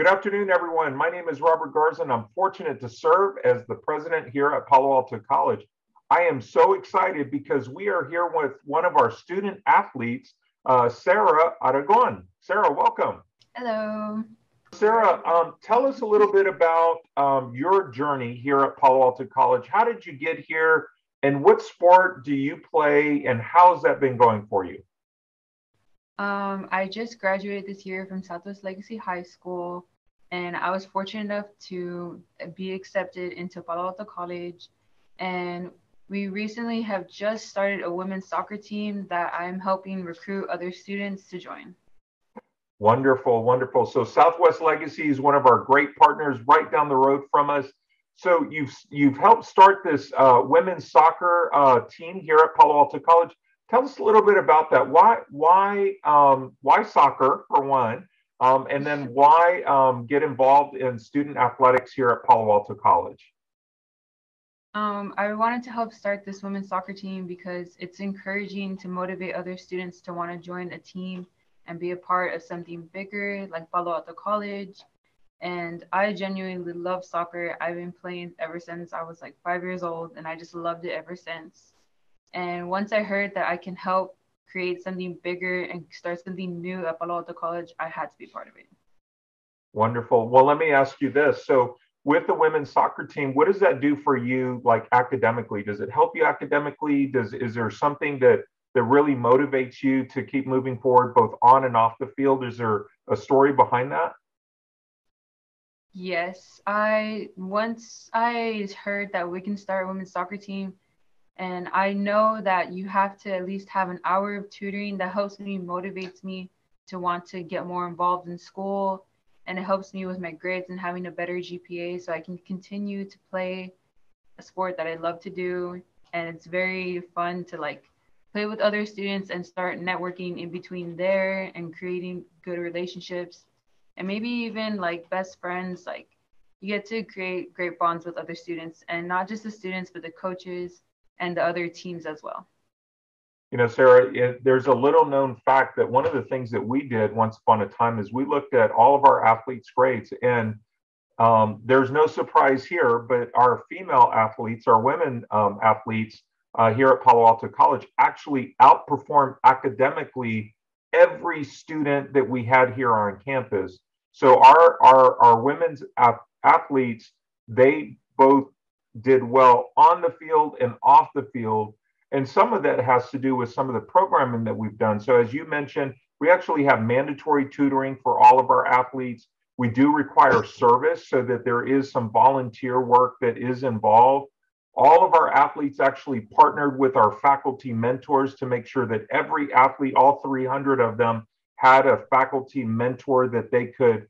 Good afternoon, everyone. My name is Robert Garza, and I'm fortunate to serve as the president here at Palo Alto College. I am so excited because we are here with one of our student athletes, Sara Aragon. Sara, welcome. Hello. Sara, tell us a little bit about your journey here at Palo Alto College. How did you get here, and what sport do you play, and how's that been going for you? I just graduated this year from Southwest Legacy High School, and I was fortunate enough to be accepted into Palo Alto College. And we recently have just started a women's soccer team that I'm helping recruit other students to join. Wonderful, wonderful. So Southwest Legacy is one of our great partners right down the road from us. So you've helped start this women's soccer team here at Palo Alto College. Tell us a little bit about that. Why soccer for one, and then why get involved in student athletics here at Palo Alto College? I wanted to help start this women's soccer team because it's encouraging to motivate other students to want to join a team and be a part of something bigger like Palo Alto College. And I genuinely love soccer. I've been playing ever since I was like 5 years old, and I just loved it ever since. And once I heard that I can help create something bigger and start something new at Palo Alto College, I had to be part of it. Wonderful. Well, let me ask you this. So, with the women's soccer team, what does that do for you, like academically? Does it help you academically? Is there something that really motivates you to keep moving forward, both on and off the field? Is there a story behind that? Yes, I once I heard that we can start a women's soccer team, and I know that you have to at least have an hour of tutoring that helps me, motivates me to want to get more involved in school. And it helps me with my grades and having a better GPA so I can continue to play a sport that I love to do. And it's very fun to like play with other students and start networking in between there and creating good relationships and maybe even like best friends. Like you get to create great bonds with other students and not just the students, but the coaches and the other teams as well. You know, Sara, there's a little known fact that one of the things that we did once upon a time is we looked at all of our athletes' grades. And there's no surprise here, but our female athletes, our women athletes here at Palo Alto College actually outperformed academically every student that we had here on campus. So our women's athletes, they both did well on the field and off the field. And some of that has to do with some of the programming that we've done. So as you mentioned, we actually have mandatory tutoring for all of our athletes. We do require service so that there is some volunteer work that is involved. All of our athletes actually partnered with our faculty mentors to make sure that every athlete, all 300 of them, had a faculty mentor that they could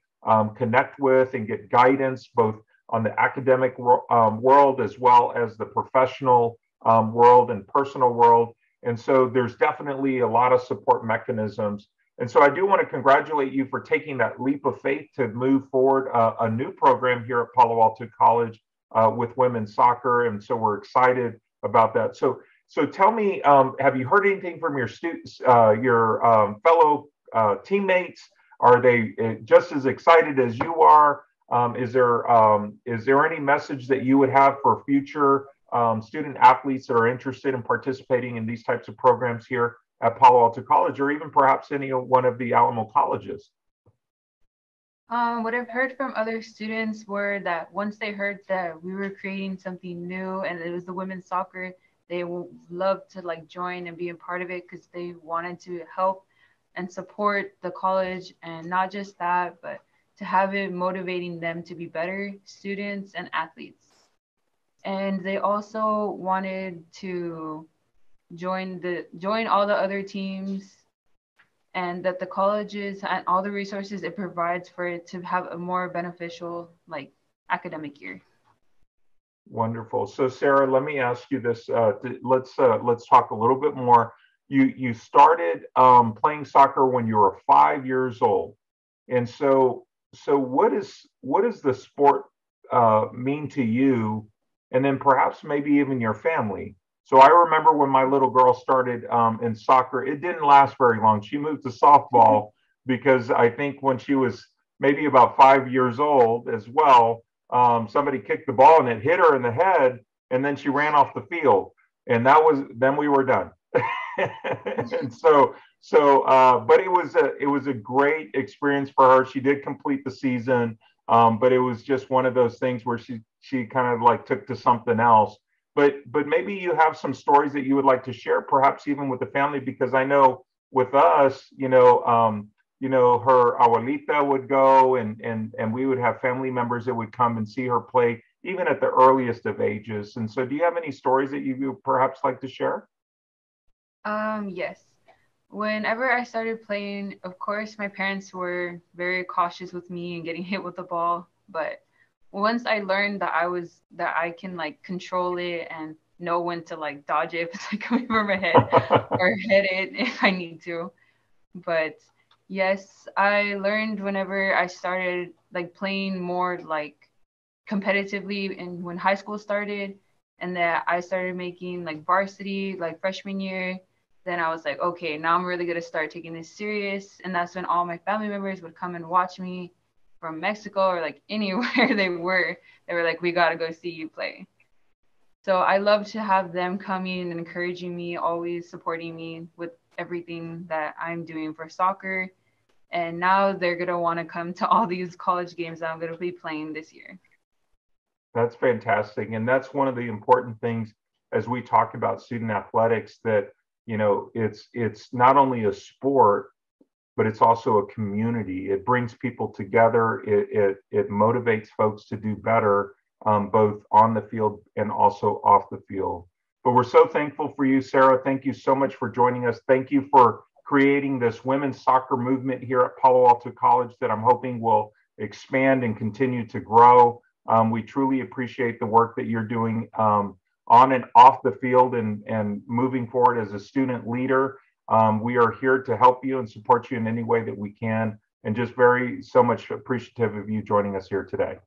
connect with and get guidance both on the academic world as well as the professional world and personal world. And so there's definitely a lot of support mechanisms. And so I do want to congratulate you for taking that leap of faith to move forward a new program here at Palo Alto College with women's soccer. And so we're excited about that. So tell me, have you heard anything from your students, your fellow teammates? Are they just as excited as you are? Is there any message that you would have for future student athletes that are interested in participating in these types of programs here at Palo Alto College, or even perhaps any one of the Alamo colleges? What I've heard from other students were that once they heard that we were creating something new and it was the women's soccer, they would love to like join and be a part of it because they wanted to help and support the college and not just that, but to have it motivating them to be better students and athletes. And they also wanted to join all the other teams and that the colleges and all the resources it provides for it to have a more beneficial like academic year. Wonderful. So, Sara, let me ask you this. Let's talk a little bit more. You started playing soccer when you were 5 years old, and so what does the sport mean to you, and then perhaps maybe even your family? So I remember when my little girl started in soccer, it didn't last very long. She moved to softball because I think when she was maybe about 5 years old as well. Somebody kicked the ball and it hit her in the head, and then she ran off the field, and then we were done. And but it was a great experience for her. She did complete the season, but it was just one of those things where she kind of like took to something else. But maybe you have some stories that you would like to share, perhaps even with the family, because I know with us, her abuelita would go, and we would have family members that would come and see her play, even at the earliest of ages. And so, do you have any stories that you perhaps like to share? Yes. Whenever I started playing, of course, my parents were very cautious with me and getting hit with the ball. But once I learned that I can like control it and know when to like dodge it if it's like coming from my head, or hit it if I need to. But yes, I learned whenever I started like playing more like competitively and when high school started, and that I started making like varsity like freshman year. Then I was like, okay, now I'm really gonna start taking this serious. And that's when all my family members would come and watch me from Mexico or like anywhere they were. They were like, we gotta go see you play. So I love to have them coming and encouraging me, always supporting me with everything that I'm doing for soccer. And now they're gonna want to come to all these college games that I'm gonna be playing this year. That's fantastic. And that's one of the important things as we talk about student athletics, that, it's not only a sport, but it's also a community. It brings people together. It motivates folks to do better, both on the field and also off the field. But we're so thankful for you, Sara. Thank you so much for joining us. Thank you for creating this women's soccer movement here at Palo Alto College that I'm hoping will expand and continue to grow. We truly appreciate the work that you're doing, on and off the field, and moving forward as a student leader. We are here to help you and support you in any way that we can, and just very so much appreciative of you joining us here today.